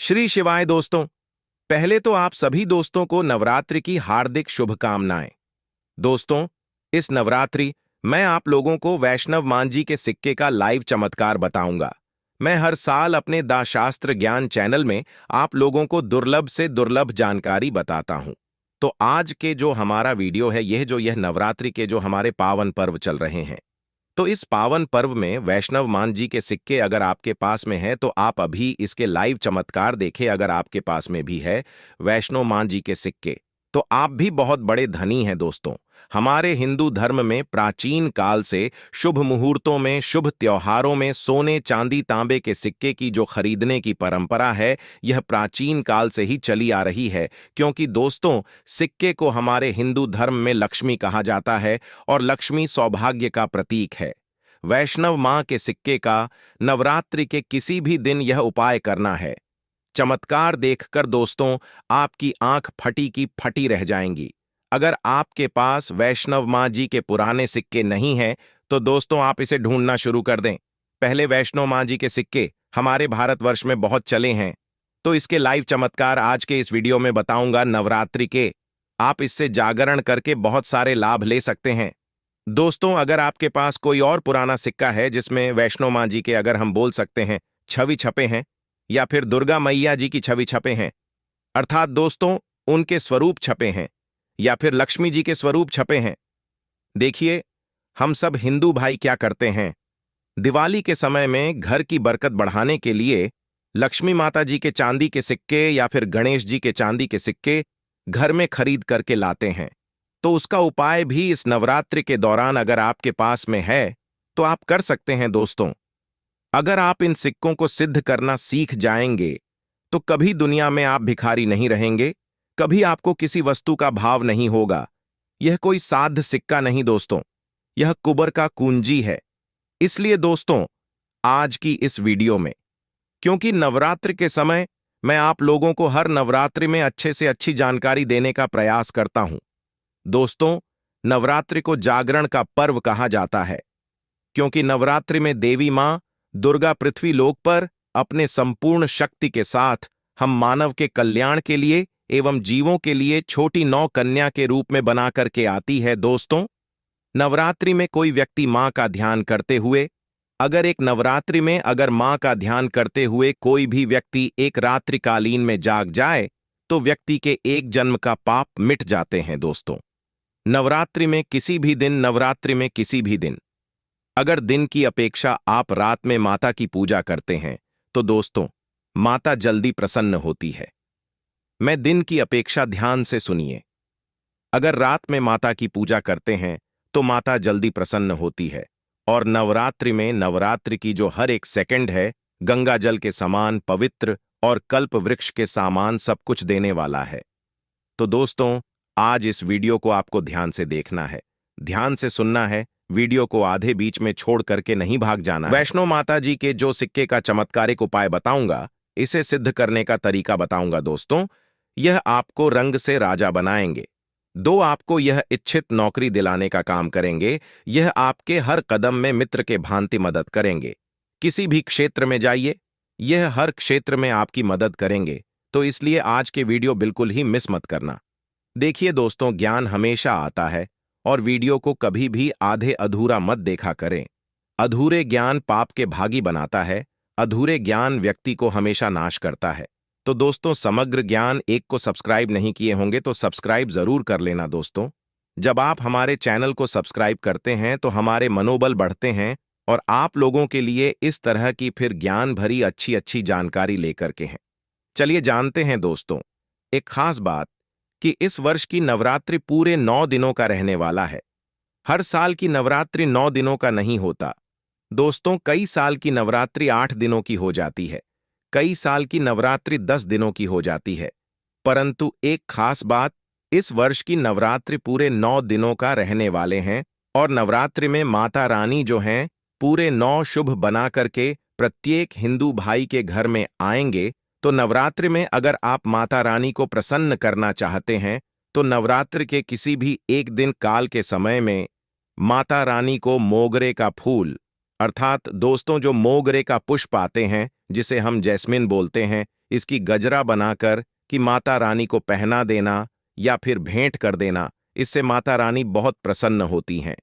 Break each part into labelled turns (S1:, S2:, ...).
S1: श्री शिवाय दोस्तों। पहले तो आप सभी दोस्तों को नवरात्रि की हार्दिक शुभकामनाएं। दोस्तों, इस नवरात्रि मैं आप लोगों को वैष्णव मान जी के सिक्के का लाइव चमत्कार बताऊंगा। मैं हर साल अपने दाशास्त्र ज्ञान चैनल में आप लोगों को दुर्लभ से दुर्लभ जानकारी बताता हूं। तो आज के जो हमारा वीडियो है, यह नवरात्रि के जो हमारे पावन पर्व चल रहे हैं, तो इस पावन पर्व में वैष्णव मान जी के सिक्के अगर आपके पास में है तो आप अभी इसके लाइव चमत्कार देखें। अगर आपके पास में भी है वैष्णव मान जी के सिक्के, तो आप भी बहुत बड़े धनी हैं दोस्तों। हमारे हिंदू धर्म में प्राचीन काल से शुभ मुहूर्तों में, शुभ त्योहारों में सोने चांदी तांबे के सिक्के की जो खरीदने की परंपरा है, यह प्राचीन काल से ही चली आ रही है। क्योंकि दोस्तों, सिक्के को हमारे हिंदू धर्म में लक्ष्मी कहा जाता है और लक्ष्मी सौभाग्य का प्रतीक है। वैष्णव मां के सिक्के का नवरात्रि के किसी भी दिन यह उपाय करना है। चमत्कार देखकर दोस्तों आपकी आंख फटी की फटी रह जाएंगी। अगर आपके पास वैष्णव मां जी के पुराने सिक्के नहीं हैं तो दोस्तों आप इसे ढूंढना शुरू कर दें। पहले वैष्णव मां जी के सिक्के हमारे भारतवर्ष में बहुत चले हैं, तो इसके लाइव चमत्कार आज के इस वीडियो में बताऊंगा नवरात्रि के। आप इससे जागरण करके बहुत सारे लाभ ले सकते हैं। दोस्तों, अगर आपके पास कोई और पुराना सिक्का है जिसमें वैष्णो मां जी के, अगर हम बोल सकते हैं, छवि छपे हैं, या फिर दुर्गा मैया जी की छवि छपे हैं, अर्थात दोस्तों उनके स्वरूप छपे हैं, या फिर लक्ष्मी जी के स्वरूप छपे हैं। देखिए, हम सब हिंदू भाई क्या करते हैं, दिवाली के समय में घर की बरकत बढ़ाने के लिए लक्ष्मी माता जी के चांदी के सिक्के या फिर गणेश जी के चांदी के सिक्के घर में खरीद करके लाते हैं। तो उसका उपाय भी इस नवरात्रि के दौरान अगर आपके पास में है तो आप कर सकते हैं दोस्तों। अगर आप इन सिक्कों को सिद्ध करना सीख जाएंगे तो कभी दुनिया में आप भिखारी नहीं रहेंगे, कभी आपको किसी वस्तु का भाव नहीं होगा। यह कोई साध सिक्का नहीं दोस्तों, यह कुबर का कुंजी है। इसलिए दोस्तों, आज की इस वीडियो में, क्योंकि नवरात्रि के समय मैं आप लोगों को हर नवरात्रि में अच्छे से अच्छी जानकारी देने का प्रयास करता हूं। दोस्तों, नवरात्रि को जागरण का पर्व कहा जाता है, क्योंकि नवरात्रि में देवी मां दुर्गा पृथ्वी लोक पर अपने संपूर्ण शक्ति के साथ हम मानव के कल्याण के लिए एवं जीवों के लिए छोटी नौ कन्या के रूप में बना करके आती है। दोस्तों, नवरात्रि में कोई व्यक्ति मां का ध्यान करते हुए, अगर मां का ध्यान करते हुए कोई भी व्यक्ति एक रात्रिकालीन में जाग जाए तो व्यक्ति के एक जन्म का पाप मिट जाते हैं। दोस्तों, नवरात्रि में किसी भी दिन अगर दिन की अपेक्षा आप रात में माता की पूजा करते हैं तो दोस्तों माता जल्दी प्रसन्न होती है। मैं दिन की अपेक्षा ध्यान से सुनिए। अगर रात में माता की पूजा करते हैं तो माता जल्दी प्रसन्न होती है, और नवरात्रि में नवरात्रि की जो हर एक सेकंड है गंगा जल के समान पवित्र और कल्प वृक्ष के सामान सब कुछ देने वाला है। तो दोस्तों, आज इस वीडियो को आपको ध्यान से देखना है, ध्यान से सुनना है, वीडियो को आधे बीच में छोड़ करके नहीं भाग जाना। वैष्णो माता जी के जो सिक्के का चमत्कारिक उपाय बताऊंगा, इसे सिद्ध करने का तरीका बताऊंगा दोस्तों। यह आपको रंग से राजा बनाएंगे, दो आपको यह इच्छित नौकरी दिलाने का काम करेंगे, यह आपके हर कदम में मित्र के भांति मदद करेंगे। किसी भी क्षेत्र में जाइए, यह हर क्षेत्र में आपकी मदद करेंगे। तो इसलिए आज के वीडियो बिल्कुल ही मिस मत करना। देखिए दोस्तों, ज्ञान हमेशा आता है और वीडियो को कभी भी आधे अधूरा मत देखा करें। अधूरे ज्ञान पाप के भागी बनाता है, अधूरे ज्ञान व्यक्ति को हमेशा नाश करता है। तो दोस्तों, समग्र ज्ञान एक को सब्सक्राइब नहीं किए होंगे तो सब्सक्राइब जरूर कर लेना दोस्तों। जब आप हमारे चैनल को सब्सक्राइब करते हैं तो हमारे मनोबल बढ़ते हैं और आप लोगों के लिए इस तरह की फिर ज्ञान भरी अच्छी अच्छी जानकारी लेकर के हैं। चलिए जानते हैं दोस्तों एक खास बात, कि इस वर्ष की नवरात्रि पूरे 9 दिनों का रहने वाला है। हर साल की नवरात्रि 9 दिनों का नहीं होता दोस्तों। कई साल की नवरात्रि 8 दिनों की हो जाती है, कई साल की नवरात्रि 10 दिनों की हो जाती है। परंतु एक खास बात, इस वर्ष की नवरात्रि पूरे 9 दिनों का रहने वाले हैं, और नवरात्रि में माता रानी जो हैं पूरे 9 शुभ बना करके प्रत्येक हिंदू भाई के घर में आएंगे। तो नवरात्रि में अगर आप माता रानी को प्रसन्न करना चाहते हैं तो नवरात्रि के किसी भी एक दिन काल के समय में माता रानी को मोगरे का फूल, अर्थात दोस्तों जो मोगरे का पुष्प आते हैं, जिसे हम जैस्मिन बोलते हैं, इसकी गजरा बनाकर कि माता रानी को पहना देना या फिर भेंट कर देना, इससे माता रानी बहुत प्रसन्न होती हैं।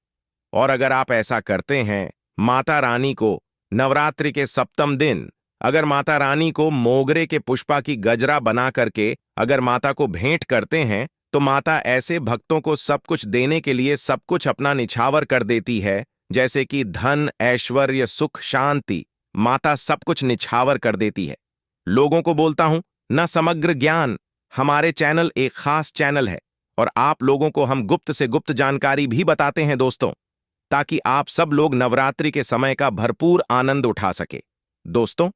S1: और अगर आप ऐसा करते हैं, माता रानी को नवरात्रि के सप्तम दिन अगर माता रानी को मोगरे के पुष्पा की गजरा बना करके अगर माता को भेंट करते हैं, तो माता ऐसे भक्तों को सब कुछ देने के लिए सब कुछ अपना निछावर कर देती है, जैसे कि धन, ऐश्वर्य, सुख, शांति। माता सब कुछ निछावर कर देती है। लोगों को बोलता हूं, न समग्र ज्ञान, हमारे चैनल एक खास चैनल है और आप लोगों को हम गुप्त से गुप्त जानकारी भी बताते हैं दोस्तों, ताकि आप सब लोग नवरात्रि के समय का भरपूर आनंद उठा सके। दोस्तों,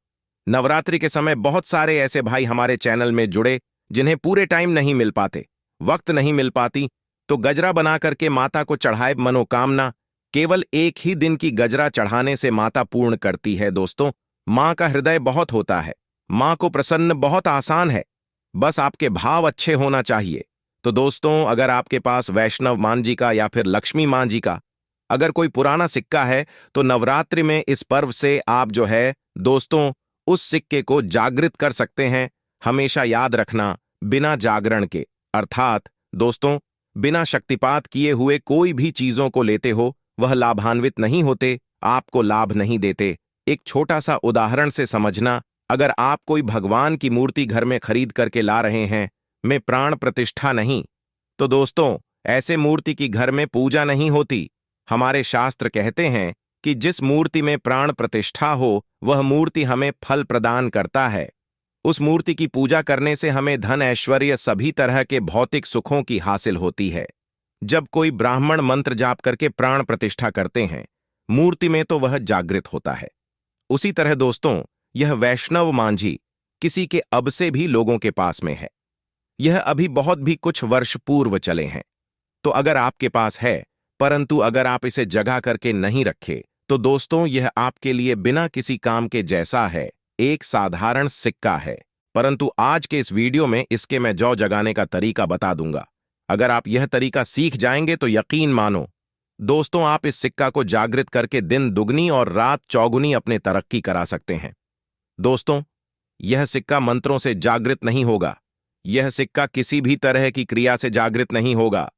S1: नवरात्रि के समय बहुत सारे ऐसे भाई हमारे चैनल में जुड़े जिन्हें पूरे टाइम नहीं मिल पाते, वक्त नहीं मिल पाती, तो गजरा बना करके माता को चढ़ाए मनोकामना। केवल एक ही दिन की गजरा चढ़ाने से माता पूर्ण करती है दोस्तों। मां का हृदय बहुत होता है, मां को प्रसन्न बहुत आसान है, बस आपके भाव अच्छे होना चाहिए। तो दोस्तों, अगर आपके पास वैष्णव मान जी का या फिर लक्ष्मी मां जी का अगर कोई पुराना सिक्का है, तो नवरात्रि में इस पर्व से आप जो है दोस्तों उस सिक्के को जागृत कर सकते हैं। हमेशा याद रखना, बिना जागरण के अर्थात दोस्तों बिना शक्तिपात किए हुए कोई भी चीजों को लेते हो, वह लाभान्वित नहीं होते, आपको लाभ नहीं देते। एक छोटा सा उदाहरण से समझना, अगर आप कोई भगवान की मूर्ति घर में खरीद करके ला रहे हैं, में प्राण प्रतिष्ठा नहीं, तो दोस्तों ऐसे मूर्ति की घर में पूजा नहीं होती। हमारे शास्त्र कहते हैं कि जिस मूर्ति में प्राण प्रतिष्ठा हो, वह मूर्ति हमें फल प्रदान करता है। उस मूर्ति की पूजा करने से हमें धन, ऐश्वर्य, सभी तरह के भौतिक सुखों की हासिल होती है। जब कोई ब्राह्मण मंत्र जाप करके प्राण प्रतिष्ठा करते हैं मूर्ति में, तो वह जागृत होता है। उसी तरह दोस्तों यह वैष्णव मांझी किसी के अब से भी लोगों के पास में है। यह अभी बहुत भी कुछ वर्ष पूर्व चले हैं। तो अगर आपके पास है, परंतु अगर आप इसे जगा करके नहीं रखे, तो दोस्तों यह आपके लिए बिना किसी काम के जैसा है, एक साधारण सिक्का है। परंतु आज के इस वीडियो में इसके मैं जौ जगाने का तरीका बता दूंगा। अगर आप यह तरीका सीख जाएंगे तो यकीन मानो दोस्तों, आप इस सिक्का को जागृत करके दिन दुगनी और रात चौगुनी अपने तरक्की करा सकते हैं। दोस्तों, यह सिक्का मंत्रों से जागृत नहीं होगा, यह सिक्का किसी भी तरह की क्रिया से जागृत नहीं होगा।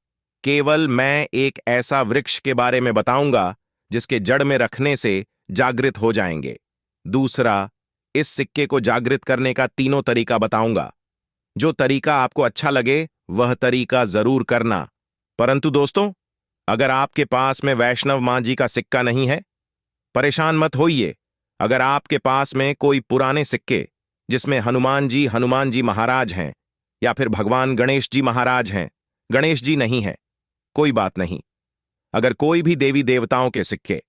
S1: केवल मैं एक ऐसा वृक्ष के बारे में बताऊंगा जिसके जड़ में रखने से जागृत हो जाएंगे। दूसरा, इस सिक्के को जागृत करने का तीनों तरीका बताऊंगा। जो तरीका आपको अच्छा लगे वह तरीका जरूर करना। परंतु दोस्तों, अगर आपके पास में वैष्णव मां जी का सिक्का नहीं है, परेशान मत होइए। अगर आपके पास में कोई पुराने सिक्के जिसमें हनुमान जी महाराज हैं, या फिर भगवान गणेश जी महाराज हैं, गणेश जी नहीं है, कोई बात नहीं। अगर कोई भी देवी देवताओं के सिक्के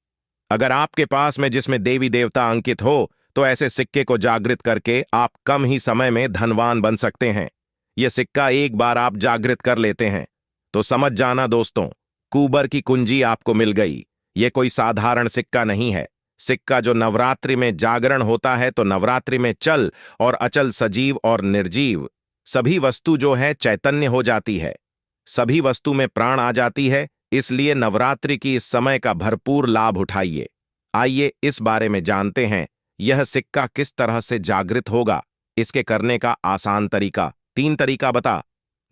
S1: अगर आपके पास में जिसमें देवी देवता अंकित हो, तो ऐसे सिक्के को जागृत करके आप कम ही समय में धनवान बन सकते हैं। यह सिक्का एक बार आप जागृत कर लेते हैं तो समझ जाना दोस्तों, कुबर की कुंजी आपको मिल गई। यह कोई साधारण सिक्का नहीं है। सिक्का जो नवरात्रि में जागरण होता है, तो नवरात्रि में चल और अचल, सजीव और निर्जीव सभी वस्तु जो है चैतन्य हो जाती है, सभी वस्तु में प्राण आ जाती है। इसलिए नवरात्रि की इस समय का भरपूर लाभ उठाइए। आइए इस बारे में जानते हैं, यह सिक्का किस तरह से जागृत होगा। इसके करने का आसान तरीका, 3 तरीका बता।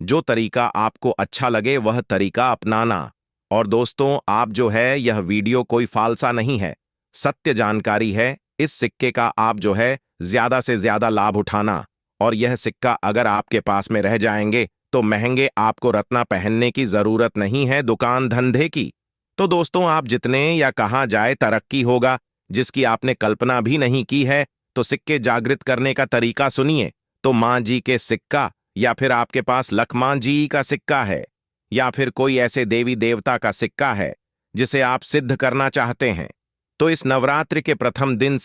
S1: जो तरीका आपको अच्छा लगे वह तरीका अपनाना। और दोस्तों, आप जो है यह वीडियो कोई फालसा नहीं है, सत्य जानकारी है। इस सिक्के का आप जो है ज्यादा से ज्यादा लाभ उठाना। और यह सिक्का अगर आपके पास में रह जाएंगे तो महंगे आपको रत्ना पहनने की जरूरत नहीं है दुकान धंधे की। तो दोस्तों, आप जितने या कहां जाए तरक्की होगा जिसकी आपने कल्पना भी नहीं की है। तो सिक्के जागृत करने का तरीका सुनिए। तो मां जी के सिक्का, या फिर आपके पास लखमान जी का सिक्का है, या फिर कोई ऐसे देवी देवता का सिक्का है जिसे आप सिद्ध करना चाहते हैं, तो इस नवरात्रि के प्रथम दिन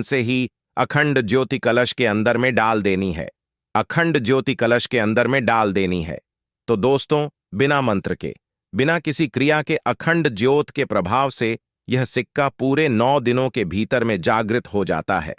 S1: से ही अखंड ज्योति कलश के अंदर में डाल देनी है। अखंड ज्योति कलश के अंदर में डाल देनी है। तो दोस्तों, बिना मंत्र के, बिना किसी क्रिया के अखंड ज्योत के प्रभाव से यह सिक्का पूरे 9 दिनों के भीतर में जागृत हो जाता है।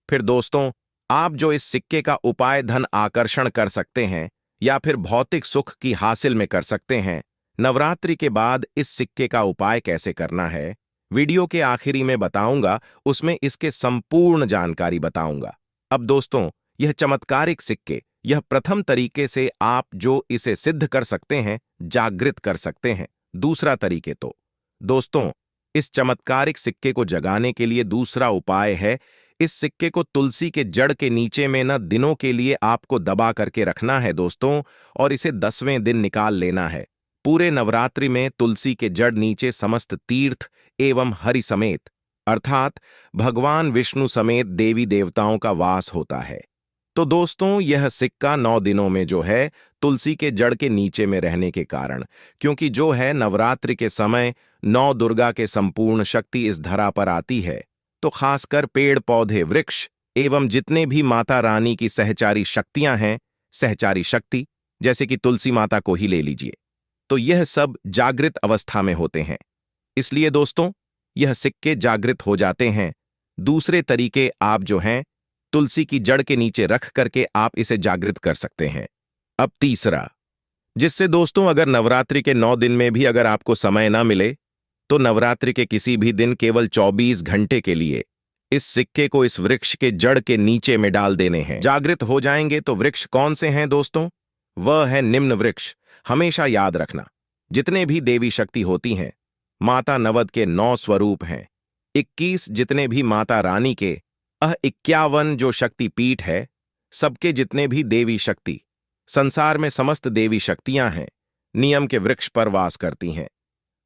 S1: फिर दोस्तों, आप जो इस सिक्के का उपाय धन आकर्षण कर सकते हैं या फिर भौतिक सुख की हासिल में कर सकते हैं। नवरात्रि के बाद इस सिक्के का उपाय कैसे करना है वीडियो के आखिरी में बताऊंगा, उसमें इसके संपूर्ण जानकारी बताऊंगा। अब दोस्तों, यह चमत्कारिक सिक्के, यह प्रथम तरीके से आप जो इसे सिद्ध कर सकते हैं, जागृत कर सकते हैं। दूसरा तरीके तो दोस्तों, इस चमत्कारिक सिक्के को जगाने के लिए दूसरा उपाय है, इस सिक्के को तुलसी के जड़ के नीचे में न दिनों के लिए आपको दबा करके रखना है दोस्तों, और इसे 10वें दिन निकाल लेना है। पूरे नवरात्रि में तुलसी के जड़ नीचे समस्त तीर्थ एवं हरि समेत अर्थात भगवान विष्णु समेत देवी देवताओं का वास होता है। तो दोस्तों, यह सिक्का 9 दिनों में जो है तुलसी के जड़ के नीचे में रहने के कारण, क्योंकि जो है नवरात्रि के समय 9 दुर्गा के संपूर्ण शक्ति इस धरा पर आती है, तो खासकर पेड़ पौधे वृक्ष एवं जितने भी माता रानी की सहचारी शक्तियां हैं, सहचारी शक्ति जैसे कि तुलसी माता को ही ले लीजिए, तो यह सब जागृत अवस्था में होते हैं। इसलिए दोस्तों, यह सिक्के जागृत हो जाते हैं। दूसरे तरीके आप जो हैं तुलसी की जड़ के नीचे रख करके आप इसे जागृत कर सकते हैं। अब तीसरा, जिससे दोस्तों अगर नवरात्रि के 9 दिन में भी अगर आपको समय ना मिले, तो नवरात्रि के किसी भी दिन केवल 24 घंटे के लिए इस सिक्के को इस वृक्ष के जड़ के नीचे में डाल देने हैं। जागृत हो जाएंगे। तो वृक्ष कौन से हैं दोस्तों? वह है निम्न वृक्ष। हमेशा याद रखना, जितने भी देवी शक्ति होती हैं, माता नवद के 9 स्वरूप हैं। 21 जितने भी माता रानी के 51 जो शक्ति पीठ है, सबके जितने भी देवी शक्ति संसार में समस्त देवी शक्तियां हैं, नियम के वृक्ष पर वास करती हैं।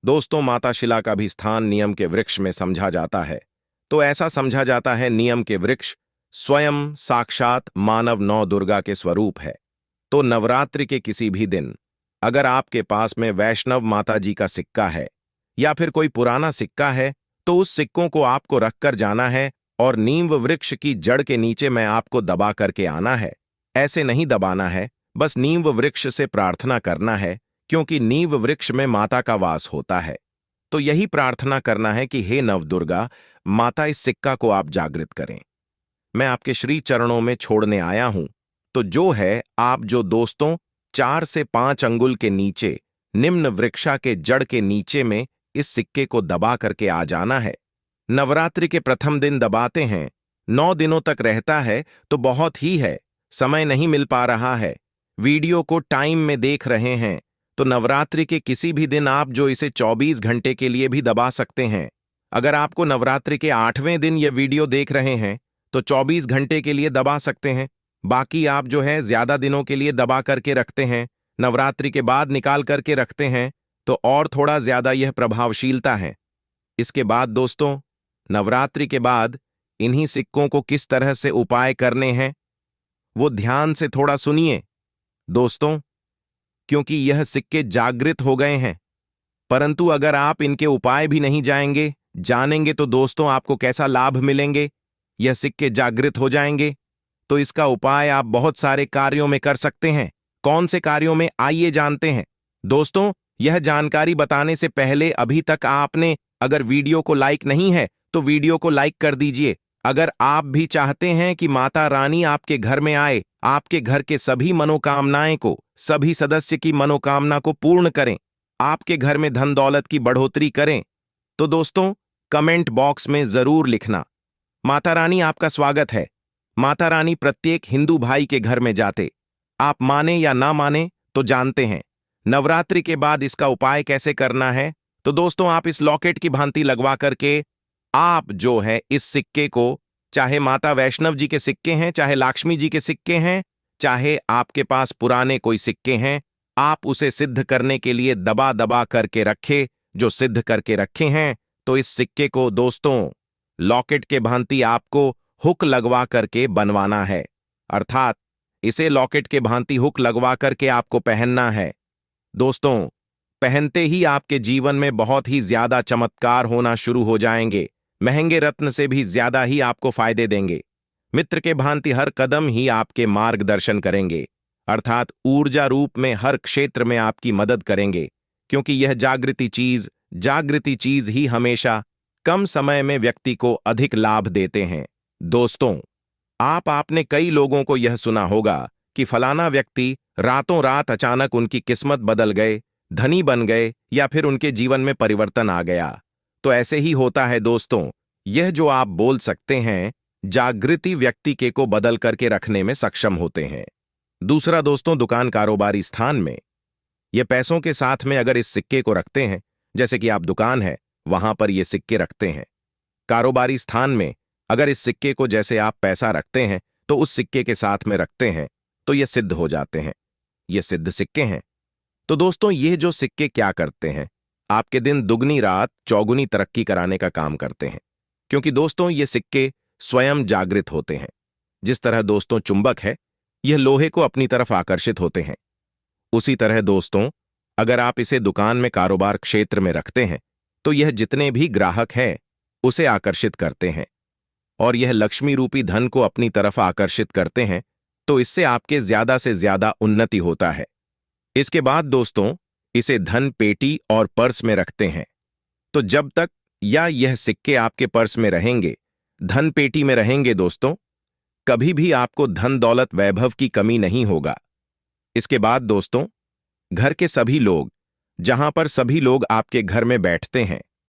S1: दोस्तों, माता शिला का भी स्थान नियम के वृक्ष में समझा जाता है। तो ऐसा समझा जाता है नियम के वृक्ष स्वयं साक्षात मानव 9 दुर्गा के स्वरूप है। तो नवरात्रि के किसी भी दिन अगर आपके पास में वैष्णव माता जी का सिक्का है या फिर कोई पुराना सिक्का है, तो उस सिक्कों को आपको रखकर जाना है और नीम वृक्ष की जड़ के नीचे में आपको दबा करके आना है। ऐसे नहीं दबाना है, बस नीम वृक्ष से प्रार्थना करना है, क्योंकि नीम वृक्ष में माता का वास होता है। तो यही प्रार्थना करना है कि हे नवदुर्गा माता, इस सिक्का को आप जागृत करें। मैं आपके श्री चरणों में छोड़ने आया हूं। तो जो है आप जो दोस्तों 4 से 5 अंगुल के नीचे निम्न वृक्षा के जड़ के नीचे में इस सिक्के को दबा करके आ जाना है। नवरात्रि के प्रथम दिन दबाते हैं, 9 दिनों तक रहता है, तो बहुत ही है, समय नहीं मिल पा रहा है, वीडियो को टाइम में देख रहे हैं, तो नवरात्रि के किसी भी दिन आप जो इसे 24 घंटे के लिए भी दबा सकते हैं। अगर आपको नवरात्रि के 8वें दिन यह वीडियो देख रहे हैं, तो 24 घंटे के लिए दबा सकते हैं। बाकी आप जो है ज्यादा दिनों के लिए दबा करके रखते हैं, नवरात्रि के बाद निकाल करके रखते हैं, तो और थोड़ा ज्यादा यह प्रभावशीलता है। इसके बाद दोस्तों, नवरात्रि के बाद इन्हीं सिक्कों को किस तरह से उपाय करने हैं, वो ध्यान से थोड़ा सुनिए दोस्तों, क्योंकि यह सिक्के जागृत हो गए हैं। परंतु अगर आप इनके उपाय भी नहीं जानेंगे तो दोस्तों आपको कैसा लाभ मिलेंगे? यह सिक्के जागृत हो जाएंगे, तो इसका उपाय आप बहुत सारे कार्यों में कर सकते हैं। कौन से कार्यों में, आइए जानते हैं। दोस्तों, यह जानकारी बताने से पहले अभी तक आपने अगर वीडियो को लाइक नहीं है तो वीडियो को लाइक कर दीजिए। अगर आप भी चाहते हैं कि माता रानी आपके घर में आए, आपके घर के सभी मनोकामनाएं को, सभी सदस्य की मनोकामना को पूर्ण करें, आपके घर में धन दौलत की बढ़ोतरी करें, तो दोस्तों कमेंट बॉक्स में जरूर लिखना, माता रानी आपका स्वागत है। माता रानी प्रत्येक हिंदू भाई के घर में जाते, आप माने या ना माने तो जानते हैं। नवरात्रि के बाद इसका उपाय कैसे करना है, तो दोस्तों आप इस लॉकेट की भांति लगवा करके आप जो है इस सिक्के को, चाहे माता वैष्णव जी के सिक्के हैं, चाहे लक्ष्मी जी के सिक्के हैं, चाहे आपके पास पुराने कोई सिक्के हैं, आप उसे सिद्ध करने के लिए दबा दबा करके रखे। जो सिद्ध करके रखे हैं, तो इस सिक्के को दोस्तों लॉकेट के भांति आपको हुक लगवा करके बनवाना है, अर्थात इसे लॉकेट के भांति हुक लगवा करके आपको पहनना है। दोस्तों, पहनते ही आपके जीवन में बहुत ही ज्यादा चमत्कार होना शुरू हो जाएंगे। महंगे रत्न से भी ज्यादा ही आपको फायदे देंगे। मित्र के भांति हर कदम ही आपके मार्गदर्शन करेंगे, अर्थात ऊर्जा रूप में हर क्षेत्र में आपकी मदद करेंगे, क्योंकि यह जागृति चीज ही हमेशा कम समय में व्यक्ति को अधिक लाभ देते हैं। दोस्तों, आपने कई लोगों को यह सुना होगा कि फलाना व्यक्ति रातों रात अचानक उनकी किस्मत बदल गए, धनी बन गए, या फिर उनके जीवन में परिवर्तन आ गया। तो ऐसे ही होता है दोस्तों। यह जो आप बोल सकते हैं, जागृति व्यक्ति के को बदल करके रखने में सक्षम होते हैं। दूसरा दोस्तों, दुकान कारोबारी स्थान में ये पैसों के साथ में अगर इस सिक्के को रखते हैं, जैसे कि आप दुकान है वहां पर ये सिक्के रखते हैं, कारोबारी स्थान में अगर इस सिक्के को जैसे आप पैसा रखते हैं तो उस सिक्के के साथ में रखते हैं, तो ये सिद्ध हो जाते हैं। ये सिद्ध सिक्के हैं। तो दोस्तों, ये जो सिक्के क्या करते हैं, आपके दिन दुगनी रात चौगुनी तरक्की कराने का काम करते हैं। क्योंकि दोस्तों, ये सिक्के स्वयं जागृत होते हैं। जिस तरह दोस्तों चुंबक है, यह लोहे को अपनी तरफ आकर्षित होते हैं, उसी तरह दोस्तों अगर आप इसे दुकान में कारोबार क्षेत्र में रखते हैं तो यह जितने भी ग्राहक हैं उसे आकर्षित करते हैं और यह लक्ष्मी रूपी धन को अपनी तरफ आकर्षित करते हैं। तो इससे आपके ज्यादा से ज्यादा उन्नति होता है। इसके बाद दोस्तों इसे धन पेटी और पर्स में रखते हैं। तो जब तक या यह सिक्के आपके पर्स में रहेंगे, धन पेटी में रहेंगे दोस्तों, कभी भी आपको धन दौलत वैभव की कमी नहीं होगा। इसके बाद दोस्तों घर के सभी लोग, जहां पर सभी लोग आपके घर में बैठते हैं,